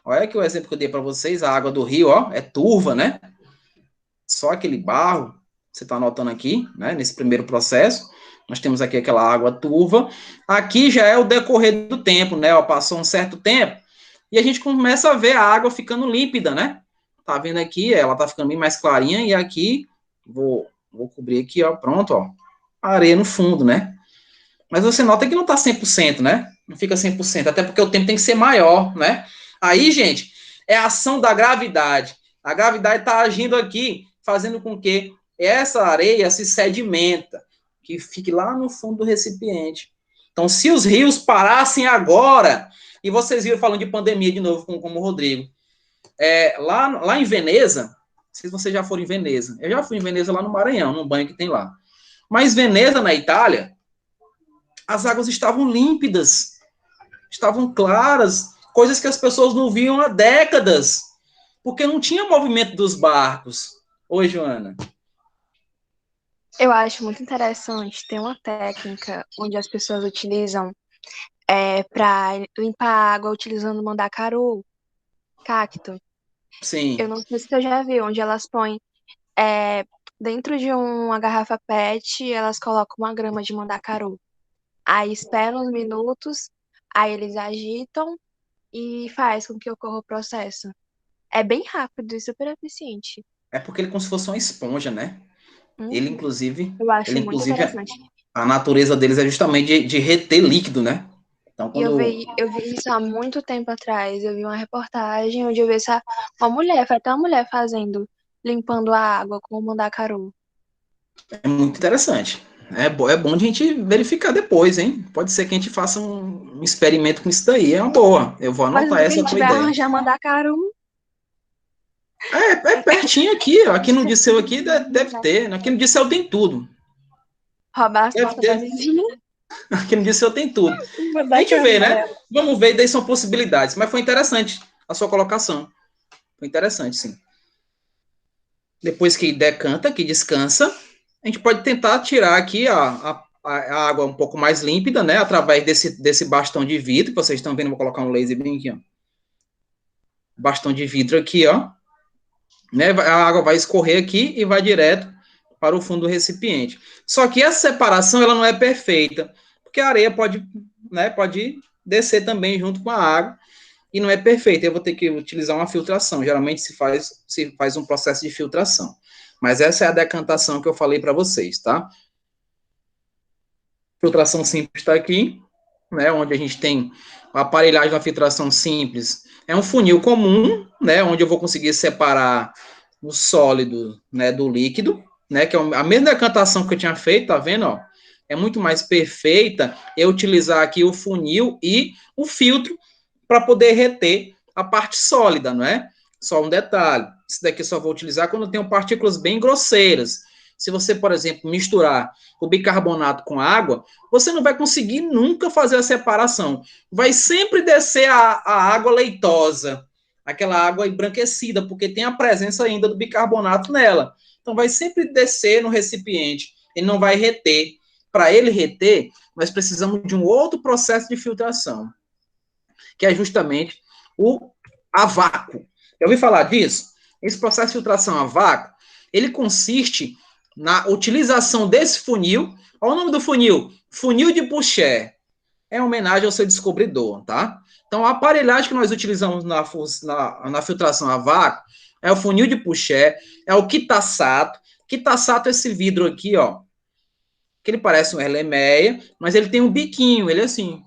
S1: Olha aqui o exemplo que eu dei para vocês, a água do rio, ó, é turva, né? Só aquele barro, você está anotando aqui, né? Nesse primeiro processo, nós temos aqui aquela água turva. Aqui já é o decorrer do tempo, né? Ó, passou um certo tempo e a gente começa a ver a água ficando límpida, né? Tá vendo aqui? Ela tá ficando bem mais clarinha e aqui, vou cobrir aqui, ó, pronto, ó, areia no fundo, né? Mas você nota que não tá 100%, né? Não fica 100%, até porque o tempo tem que ser maior, né? Aí, gente, é a ação da gravidade. A gravidade está agindo aqui, fazendo com que essa areia se sedimenta, que fique lá no fundo do recipiente. Então, se os rios parassem agora, e vocês viram falando de pandemia de novo, como o Rodrigo, lá em Veneza, não sei se vocês já foram em Veneza, eu já fui em Veneza lá no Maranhão, num banho que tem lá. Mas Veneza, na Itália, as águas estavam límpidas, estavam claras, coisas que as pessoas não viam há décadas, porque não tinha movimento dos barcos. Oi, Joana.
S2: Eu acho muito interessante ter uma técnica onde as pessoas utilizam para limpar a água utilizando mandacaru, cacto. Eu
S1: Sim.
S2: não sei se você já viu, onde elas põem é, dentro de uma garrafa PET, elas colocam uma grama de mandacaru. Aí esperam uns minutos, aí eles agitam e faz com que ocorra o processo. É bem rápido e super eficiente.
S1: É porque ele é como se fosse uma esponja, né? Ele,
S2: Uhum.
S1: inclusive,
S2: Eu acho
S1: ele,
S2: muito
S1: inclusive,
S2: interessante.
S1: a natureza deles é justamente de reter líquido, né? Então,
S2: E
S1: quando...
S2: eu vi isso há muito tempo atrás. Eu vi uma reportagem onde eu vi uma mulher, foi até uma mulher fazendo, limpando a água com o mandacaru.
S1: É muito interessante. É bom de a gente verificar depois, hein? Pode ser que a gente faça um experimento com isso daí. É uma boa. Eu vou
S2: Mas
S1: anotar
S2: se a
S1: essa
S2: gente
S1: tua
S2: tiver
S1: ideia.
S2: arranjar mandacaru,
S1: É pertinho aqui, ó. Aqui no Disseu aqui deve ter. Aqui no Disseu tem tudo.
S2: roubar as
S1: Deve
S2: plantas da
S1: ter.
S2: vizinha,
S1: Aqui no Disseu tem tudo. A gente
S2: mandacaru
S1: vê, né?
S2: dela.
S1: Vamos ver, daí são possibilidades. Mas foi interessante a sua colocação. Foi interessante, sim. Depois que decanta, que descansa, a gente pode tentar tirar aqui a água um pouco mais límpida, né? Através desse bastão de vidro, que vocês estão vendo, vou colocar um laser bem aqui, ó. Bastão de vidro aqui, ó. Né? A água vai escorrer aqui e vai direto para o fundo do recipiente. Só que essa separação ela não é perfeita, porque a areia pode, né, pode descer também junto com a água e não é perfeita. Eu vou ter que utilizar uma filtração. Geralmente se faz um processo de filtração. Mas essa é a decantação que eu falei para vocês, tá? Filtração simples está aqui, né, onde a gente tem a aparelhagem da filtração simples. É um funil comum, né, onde eu vou conseguir separar o sólido, né, do líquido, né, que é a mesma decantação que eu tinha feito, tá vendo, ó? É muito mais perfeita eu utilizar aqui o funil e o filtro para poder reter a parte sólida, não é? Só um detalhe, isso daqui eu só vou utilizar quando eu tenho partículas bem grosseiras. Se você, por exemplo, misturar o bicarbonato com água, você não vai conseguir nunca fazer a separação. Vai sempre descer a água leitosa, aquela água embranquecida, porque tem a presença ainda do bicarbonato nela. Então, vai sempre descer no recipiente, ele não vai reter. Para ele reter, nós precisamos de um outro processo de filtração, que é justamente a vácuo. Eu ouvi falar disso? Esse processo de filtração a vácuo, ele consiste na utilização desse funil. Olha o nome do funil, funil de Pouchet. É homenagem ao seu descobridor, tá? Então, a aparelhagem que nós utilizamos na filtração a vácuo é o funil de Pouchet, é o Kitasato. Kitasato é esse vidro aqui, ó, que ele parece um Erlenmeyer, mas ele tem um biquinho, ele é assim,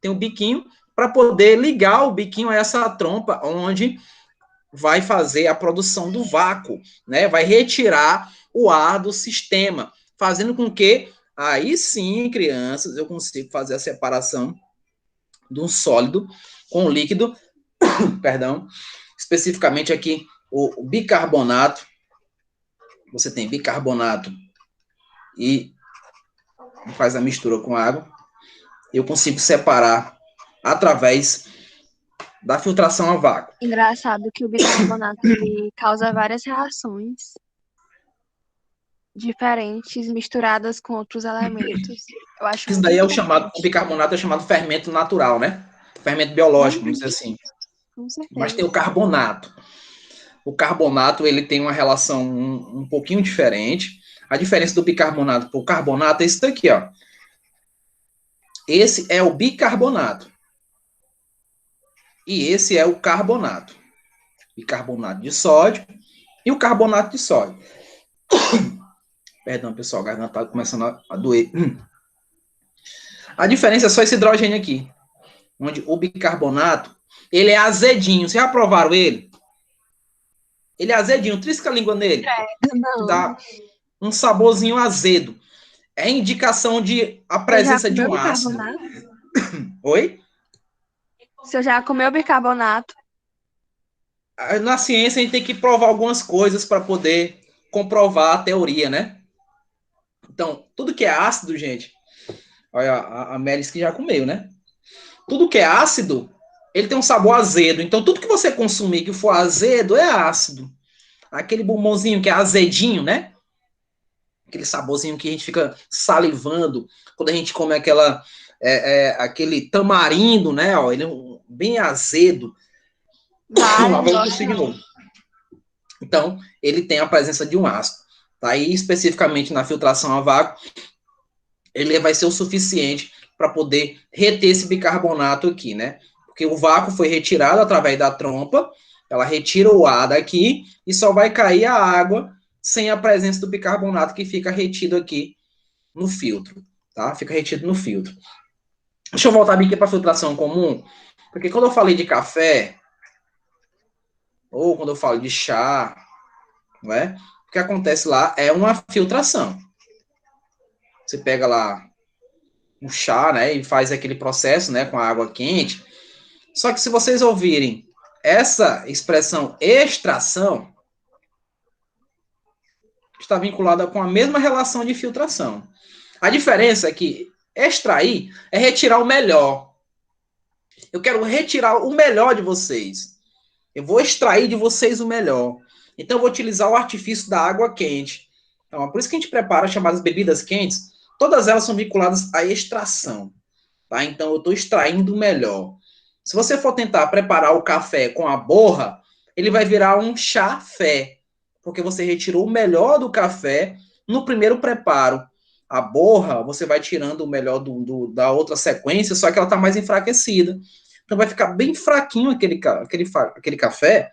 S1: tem um biquinho para poder ligar o biquinho a essa trompa, onde vai fazer a produção do vácuo, né? Vai retirar o ar do sistema, fazendo com que Aí sim, crianças, eu consigo fazer a separação de um sólido com um líquido, perdão, especificamente aqui o bicarbonato. Você tem bicarbonato e faz a mistura com água. Eu consigo separar através da filtração a vácuo.
S2: Engraçado que o bicarbonato ele causa várias reações diferentes misturadas com outros elementos. Eu acho
S1: Isso
S2: muito
S1: daí é o chamado, o
S2: interessante.
S1: bicarbonato é chamado fermento natural, né? Fermento biológico, vamos dizer
S2: Uhum,
S1: assim.
S2: com
S1: Mas tem
S2: certeza.
S1: o carbonato. O carbonato, ele tem uma relação um pouquinho diferente. A diferença do bicarbonato para o carbonato é isso daqui, ó. Esse é o bicarbonato. E esse é o carbonato. Bicarbonato de sódio e o carbonato de sódio. Perdão, pessoal, a garganta está começando a doer. A diferença é só esse hidrogênio aqui, onde o bicarbonato, ele é azedinho. Vocês já provaram ele? Ele é azedinho, trisca a língua nele, que
S2: Não.
S1: dá um saborzinho azedo. É indicação de a
S2: Você já
S1: presença de
S2: comeu
S1: um ácido.
S2: bicarbonato?
S1: Oi?
S2: Você já comeu bicarbonato?
S1: Na ciência a gente tem que provar algumas coisas para poder comprovar a teoria, né? Então, tudo que é ácido, gente, olha, a Melis que já comeu, né? Tudo que é ácido, ele tem um sabor azedo. Então, tudo que você consumir que for azedo é ácido. Aquele bombonzinho que é azedinho, né? Aquele saborzinho que a gente fica salivando quando a gente come aquele tamarindo, né? Ó, ele é bem azedo. Lá
S2: Vale,
S1: vai
S2: gosto
S1: tossir de
S2: não.
S1: novo. Então, ele tem a presença de um ácido. Tá? E especificamente na filtração a vácuo, ele vai ser o suficiente para poder reter esse bicarbonato aqui, né? Porque o vácuo foi retirado através da trompa, ela retira o ar daqui e só vai cair a água sem a presença do bicarbonato que fica retido aqui no filtro, tá? Fica retido no filtro. Deixa eu voltar aqui para a filtração comum, porque quando eu falei de café, ou quando eu falo de chá, não é? O que acontece lá é uma filtração. Você pega lá um chá, né, e faz aquele processo, né, com a água quente. Só que se vocês ouvirem essa expressão extração, está vinculada com a mesma relação de filtração. A diferença é que extrair é retirar o melhor. Eu quero retirar o melhor de vocês. Eu vou extrair de vocês o melhor. Então eu vou utilizar o artifício da água quente. Então, é por isso que a gente prepara as chamadas bebidas quentes. Todas elas são vinculadas à extração. Tá? Então eu estou extraindo o melhor. Se você for tentar preparar o café com a borra, ele vai virar um chá-fé, porque você retirou o melhor do café no primeiro preparo. A borra, você vai tirando o melhor da outra sequência, só que ela está mais enfraquecida. Então vai ficar bem fraquinho aquele café,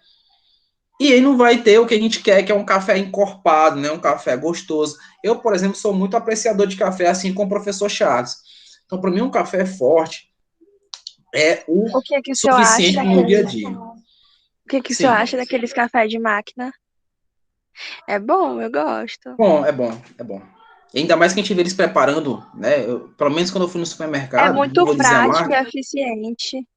S1: e aí não vai ter o que a gente quer, que é um café encorpado, né? Um café gostoso. Eu, por exemplo, sou muito apreciador de café, assim como o professor Charles. Então, para mim, um café forte é o
S2: O que que o senhor acha
S1: suficiente para o meu dia a
S2: daquele...
S1: dia.
S2: O que que o senhor
S1: Sim.
S2: acha daqueles cafés de máquina? É bom, eu gosto.
S1: Bom, é bom, é bom. E ainda mais que a gente vê eles preparando, né? Pelo menos quando eu fui no
S2: É
S1: supermercado, não
S2: muito
S1: vou dizer a
S2: prático e
S1: marca,
S2: eficiente.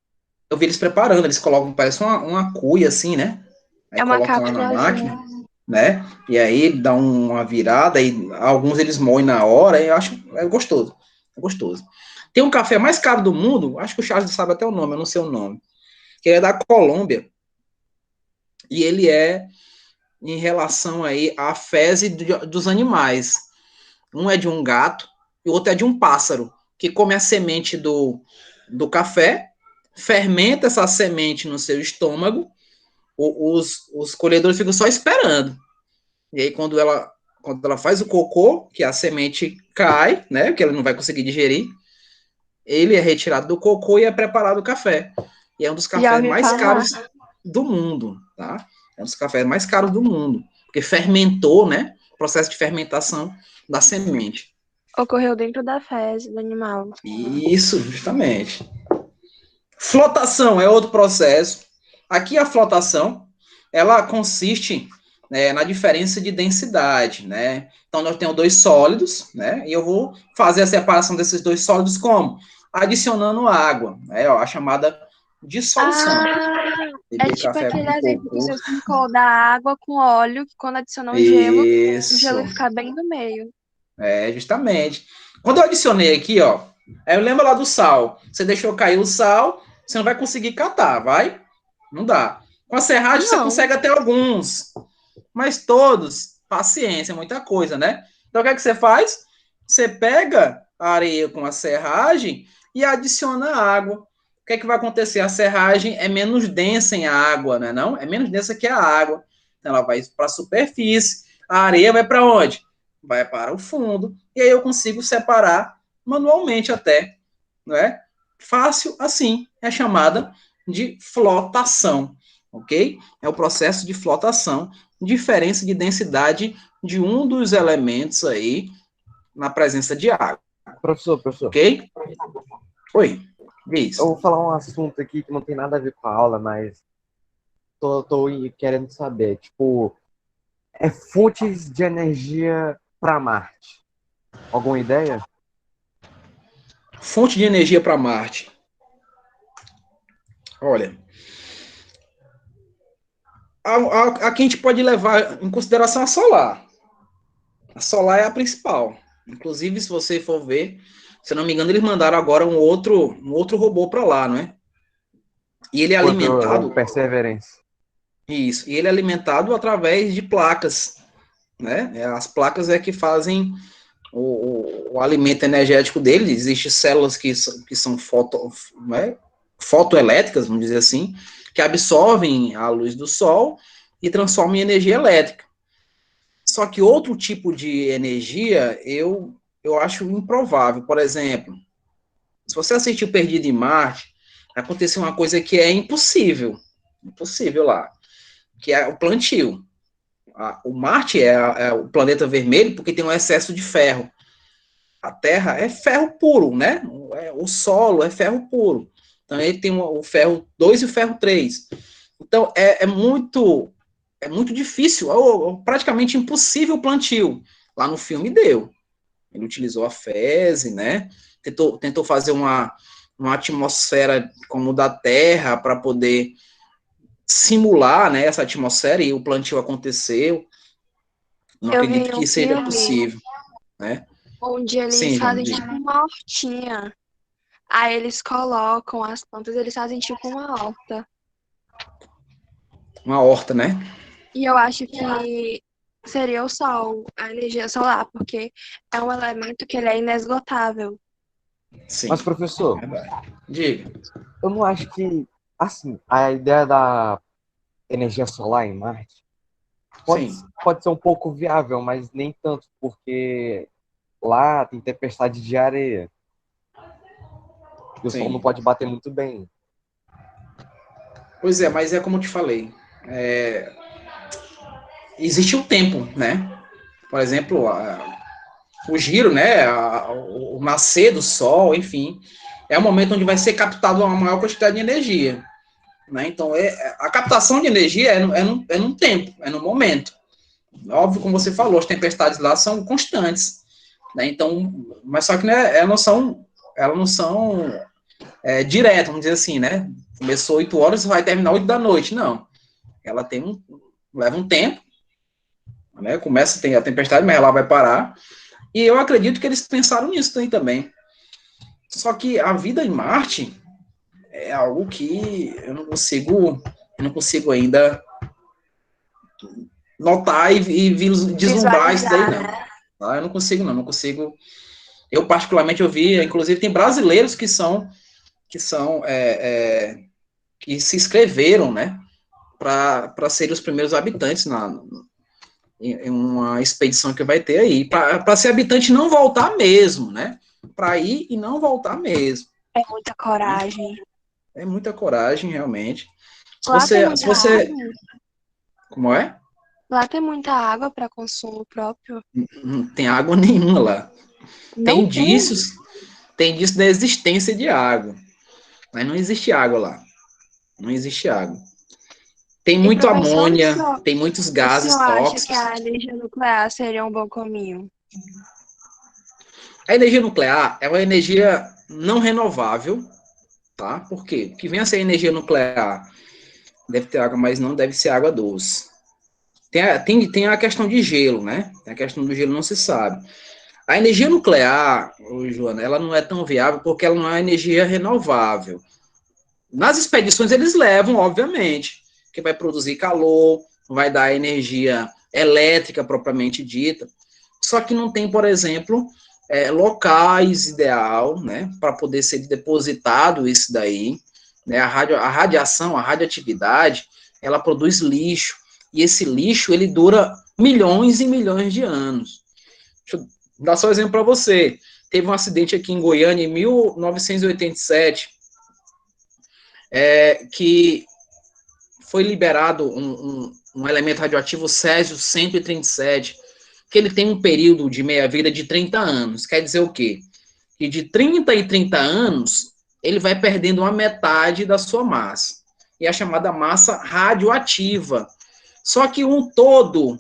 S1: eu vi eles preparando, eles colocam, parece uma cuia assim, né? Aí
S2: É uma
S1: colocam lá na
S2: cápsulazinha.
S1: máquina, né? E aí dá uma virada e alguns eles moem na hora, e eu acho gostoso. É gostoso. Tem um café mais caro do mundo, acho que o Charles sabe até o nome, eu não sei o nome, que é da Colômbia. E ele é em relação aí à fezes dos animais. Um é de um gato e o outro é de um pássaro, que come a semente do café, fermenta essa semente no seu estômago, os colhedores ficam só esperando. E aí, quando ela faz o cocô, que a semente cai, né, que ela não vai conseguir digerir, ele é retirado do cocô e é preparado o café. E é um dos
S2: Já
S1: cafés
S2: ouvi
S1: mais
S2: falar.
S1: caros do mundo, tá? É um dos cafés mais caros do mundo, porque fermentou, né? Processo de fermentação da semente.
S2: Ocorreu dentro da fezes do animal.
S1: Isso, justamente. Flotação é outro processo. Aqui a flotação, ela consiste na diferença de densidade, né? Então, nós temos dois sólidos, né? E eu vou fazer a separação desses dois sólidos como? Adicionando água, né? Ó, a chamada dissolução.
S2: Ah, é
S1: Beber
S2: tipo
S1: café
S2: aquele
S1: com
S2: exemplo que
S1: coco.
S2: você explicou da água com óleo, que quando adiciona o
S1: Isso.
S2: gelo fica bem no meio.
S1: Justamente. Quando eu adicionei aqui, ó, aí eu lembro lá do sal. Você deixou cair o sal, você não vai conseguir catar, vai? Não dá. Com a serragem você
S2: Não,
S1: consegue até alguns, mas todos, paciência, muita coisa, né? Então o que é que você faz? Você pega a areia com a serragem e adiciona água. O que é que vai acontecer? A serragem é menos densa em água, né? Não? É menos densa que a água. Então ela vai para a superfície. A areia vai para onde? Vai para o fundo. E aí eu consigo separar manualmente até, né? Fácil assim. É chamada de flotação, ok? É o processo de flotação, diferença de densidade de um dos elementos aí na presença de água,
S3: Professor,
S1: ok? Oi,
S3: eu
S1: diz.
S3: vou falar um assunto aqui que não tem nada a ver com a aula, mas tô querendo saber. Tipo, é fontes de energia para Marte. Alguma ideia?
S1: Fonte de energia para Marte. Olha, aqui a gente pode levar em consideração a solar. A solar é a principal. Inclusive, se você for ver, se eu não me engano, eles mandaram agora um outro robô para lá, não é? E ele é
S3: O
S1: alimentado,
S3: Perseverance.
S1: isso, e ele é alimentado através de placas, né? As placas é que fazem o alimento energético dele. Existem células que são né, fotoelétricas, vamos dizer assim, que absorvem a luz do sol e transformam em energia elétrica. Só que outro tipo de energia eu acho improvável. Por exemplo, se você assistiu Perdido em Marte, aconteceu uma coisa que é impossível lá, que é o plantio. O Marte é o planeta vermelho porque tem um excesso de ferro. A Terra é ferro puro, né? O solo é ferro puro. Então ele tem o ferro 2 e o ferro 3. Então é muito difícil, ou praticamente impossível o plantio. Lá no filme deu. Ele utilizou a fezes, né? Tentou fazer uma atmosfera como da Terra para poder simular, né, essa atmosfera, e o plantio aconteceu. Não
S2: eu
S1: acredito
S2: vi um
S1: que seja
S2: filme
S1: possível, né?
S2: onde eles
S1: Sim, João,
S2: fazem
S1: diga.
S2: tipo uma hortinha. Aí eles colocam as plantas, eles fazem tipo uma horta.
S1: Uma horta, né?
S2: E eu acho que seria o sol, a energia solar, porque é um elemento que ele é inesgotável.
S3: Mas,
S1: Sim,
S3: professor,
S1: verdade. Diga.
S3: eu não acho que, assim, a ideia da energia solar em Marte pode,
S1: Sim,
S3: pode ser um pouco viável, mas nem tanto, porque lá tem tempestade de areia e o sol não
S1: sim.
S3: pode bater muito bem.
S1: Pois é, mas é como eu te falei. Existe um tempo, né? Por exemplo, o giro, né? O nascer do sol, enfim. É o momento onde vai ser captado uma maior quantidade de energia. Né? Então, a captação de energia é num tempo, é no momento. Óbvio, como você falou, as tempestades lá são constantes. Né? Então, mas só que né, elas não são direto, vamos dizer assim, né? Começou 8 horas, vai terminar 8 da noite. Não. Ela leva um tempo, né? Começa, tem a tempestade, mas ela vai parar. E eu acredito que eles pensaram nisso também. Só que a vida em Marte é algo que eu não consigo ainda notar e deslumbrar isso daí,
S2: Visualizar,
S1: não.
S2: né?
S1: Tá? Eu não consigo. Eu, particularmente, eu vi, inclusive, tem brasileiros que que se inscreveram, né, para serem os primeiros habitantes em uma expedição que vai ter aí, para ser habitante e não voltar mesmo, né, para ir e não voltar mesmo.
S2: É muita
S1: Né?
S2: coragem.
S1: É muita coragem, realmente. Se
S2: Lá tem
S1: você, se
S2: muita
S1: você,
S2: água.
S1: como é?
S2: Lá tem muita água para consumo próprio.
S1: Não tem água nenhuma lá. Tem
S2: Não tem.
S1: indícios, tem indício da existência de água, mas não existe água lá. Não existe água. Tem
S2: E,
S1: muito
S2: professor,
S1: amônia, tem muitos
S2: o senhor
S1: gases
S2: acha que
S1: tóxicos.
S2: a energia nuclear seria um bom caminho?
S1: A energia nuclear é uma energia não renovável, tá? Por quê? O que vem a ser energia nuclear deve ter água, mas não deve ser água doce. Tem a questão de gelo, né? A questão do gelo não se sabe. A energia nuclear, Joana, ela não é tão viável porque ela não é energia renovável. Nas expedições eles levam, obviamente, que vai produzir calor, vai dar energia elétrica propriamente dita. Só que não tem, por exemplo, locais ideal, né, para poder ser depositado isso daí. Né, a radiação, a radioatividade, ela produz lixo. E esse lixo, ele dura milhões e milhões de anos. Deixa eu dar só um exemplo para você. Teve um acidente aqui em Goiânia em 1987, que foi liberado um elemento radioativo césio-137, que ele tem um período de meia-vida de 30 anos. Quer dizer o quê? Que de 30 em 30 anos, ele vai perdendo uma metade da sua massa. E é a chamada massa radioativa. Só que um todo,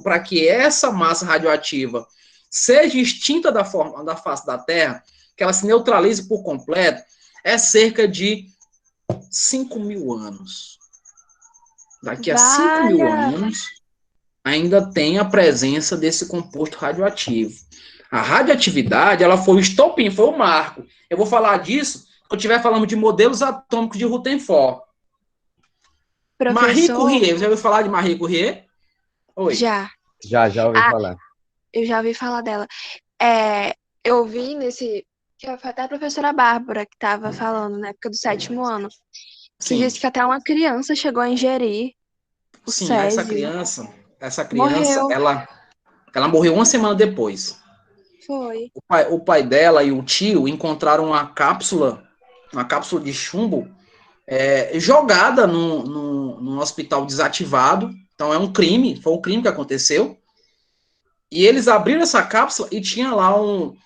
S1: para que essa massa radioativa seja extinta da face da Terra, que ela se neutralize por completo, é cerca de 5.000 anos. Daqui a 5.000
S2: Valha!
S1: anos, ainda tem a presença desse composto radioativo. A radioatividade, ela foi o estopim, foi o marco. Eu vou falar disso quando estiver falando de modelos atômicos de Rutherford. Marie
S2: Professor,
S1: Curie, você já ouviu falar de Marie Curie? Oi.
S2: já.
S3: Já ouvi
S2: Ah,
S3: falar.
S2: eu já ouvi falar dela. É, eu vi que foi até a professora Bárbara que estava falando na época do 7º ano, que
S1: Sim,
S2: disse que até uma criança chegou a ingerir o
S1: sim,
S2: césio.
S1: essa criança,
S2: Morreu.
S1: ela morreu uma semana depois.
S2: Foi.
S1: O pai dela e o tio encontraram uma cápsula de chumbo jogada num hospital desativado. Então foi um crime que aconteceu. E eles abriram essa cápsula e tinha lá um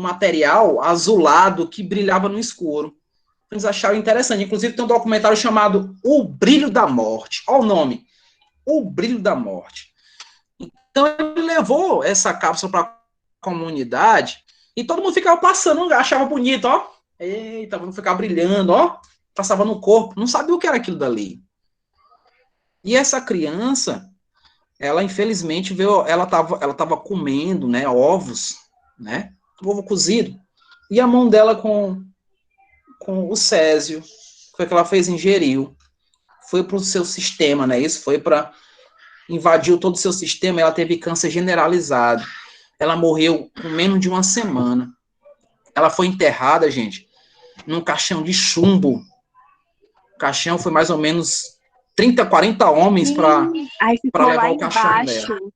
S1: material azulado que brilhava no escuro. Eles acharam interessante. Inclusive tem um documentário chamado O Brilho da Morte. Olha o nome. O Brilho da Morte. Então ele levou essa cápsula para a comunidade e todo mundo ficava passando, achava bonito, ó. Eita, vamos ficar brilhando, ó. Passava no corpo, não sabia o que era aquilo dali. E essa criança, ela infelizmente veio, ela tava comendo, né, ovos, né, ovo cozido, e a mão dela com o césio, foi o que ela fez, ingeriu, foi para o seu sistema, né, isso foi para invadiu todo o seu sistema, ela teve câncer generalizado, ela morreu com menos de uma semana, ela foi enterrada, gente, num caixão de chumbo, o caixão foi mais ou menos 30, 40 homens para
S2: Aí ficou
S1: levar
S2: lá
S1: o caixão dela.
S2: embaixo.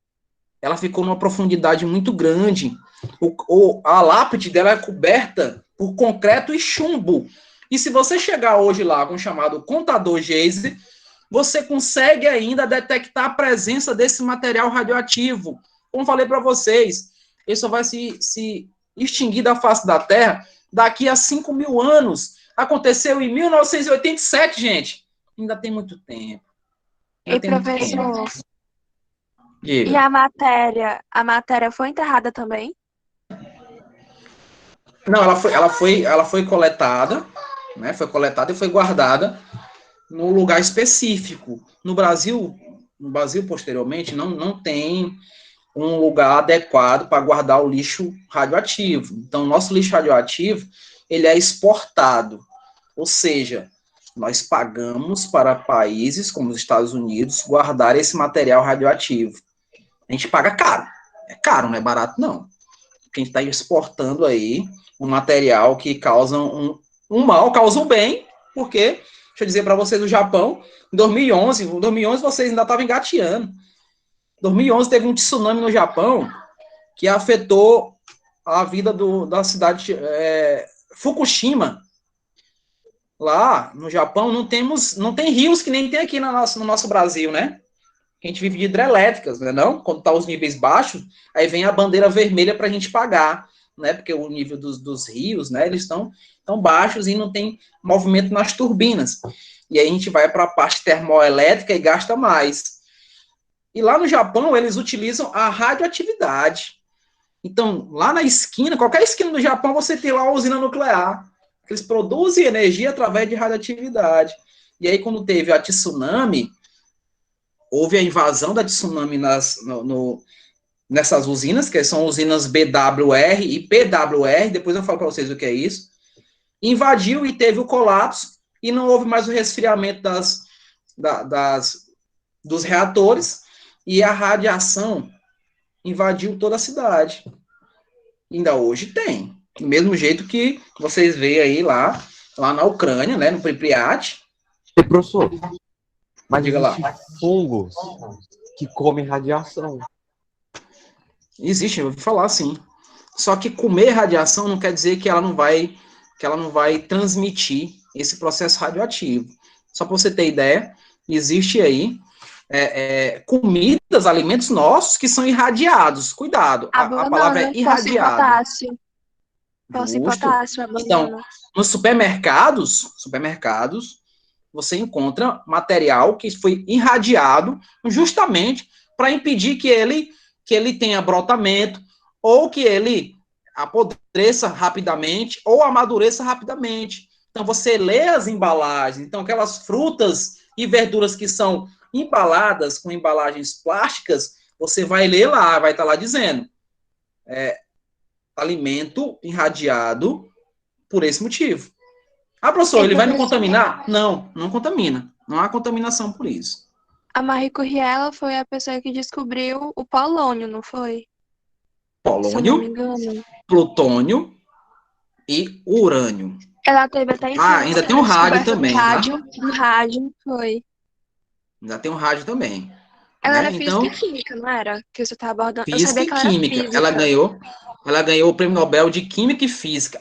S1: Ela ficou numa profundidade muito grande. A lápide dela é coberta por concreto e chumbo. E se você chegar hoje lá com o chamado contador Geiser, você consegue ainda detectar a presença desse material radioativo. Como falei para vocês, ele só vai se extinguir da face da Terra daqui a 5.000 anos. Aconteceu em 1987, gente. Ainda tem muito tempo. Ainda
S2: E
S1: tem muito tempo.
S2: professor, e
S1: Diga.
S2: a matéria foi enterrada também?
S1: Não, ela foi coletada, né? Foi coletada e foi guardada num lugar específico. No Brasil posteriormente não tem um lugar adequado para guardar o lixo radioativo. Então, o nosso lixo radioativo, ele é exportado. Ou seja, nós pagamos para países como os Estados Unidos guardar esse material radioativo. A gente paga caro. É caro, não é barato, não. Porque a gente está exportando aí um material que causa um mal, causa um bem, porque, deixa eu dizer para vocês, o Japão, em 2011 vocês ainda estavam engateando. Em 2011 teve um tsunami no Japão que afetou a vida da cidade Fukushima. Lá no Japão não tem rios que nem tem aqui no nosso Brasil, né? A gente vive de hidrelétricas, né, não? Quando tá os níveis baixos, aí vem a bandeira vermelha para a gente pagar, né? Porque o nível dos rios, né? Eles estão tão baixos e não tem movimento nas turbinas. e aí a gente vai para a parte termoelétrica e gasta mais. E lá no Japão, eles utilizam a radioatividade. Então, lá na esquina, qualquer esquina do Japão, você tem lá a usina nuclear. Eles produzem energia através de radioatividade. E aí, quando teve a tsunami, houve a invasão da tsunami nessas usinas, que são usinas BWR e PWR, depois eu falo para vocês o que é isso. Invadiu e teve o colapso, e não houve mais o resfriamento dos reatores, e a radiação invadiu toda a cidade. Ainda hoje tem. Do mesmo jeito que vocês veem aí lá na Ucrânia, né, no Pripyat.
S3: E, professor, mas
S1: Diga lá.
S3: existe fungos que comem radiação.
S1: Existe, eu ouvi falar sim. Só que comer radiação não quer dizer que ela não vai transmitir esse processo radioativo. Só para você ter ideia, existe aí comidas, alimentos nossos que são irradiados. Cuidado, a palavra é irradiado.
S2: Fóssil potássio,
S1: então, nos supermercados, você encontra material que foi irradiado justamente para impedir que ele tenha brotamento, ou que ele apodreça rapidamente, ou amadureça rapidamente. Então, você lê as embalagens. Então, aquelas frutas e verduras que são embaladas com embalagens plásticas, você vai ler lá, vai estar lá dizendo alimento irradiado por esse motivo. Professor, ele vai me contaminar? Não, não contamina. Não há contaminação por isso.
S2: A Marie Curie, ela foi a pessoa que descobriu o polônio, não foi?
S1: Polônio, plutônio e urânio.
S2: Ela teve até
S1: ainda tem um rádio também.
S2: Rádio, foi.
S1: Ainda tem um rádio também.
S2: Ela era física e química, não era? Que você está abordando.
S1: Física e química. Ela ganhou o prêmio Nobel de Química e Física.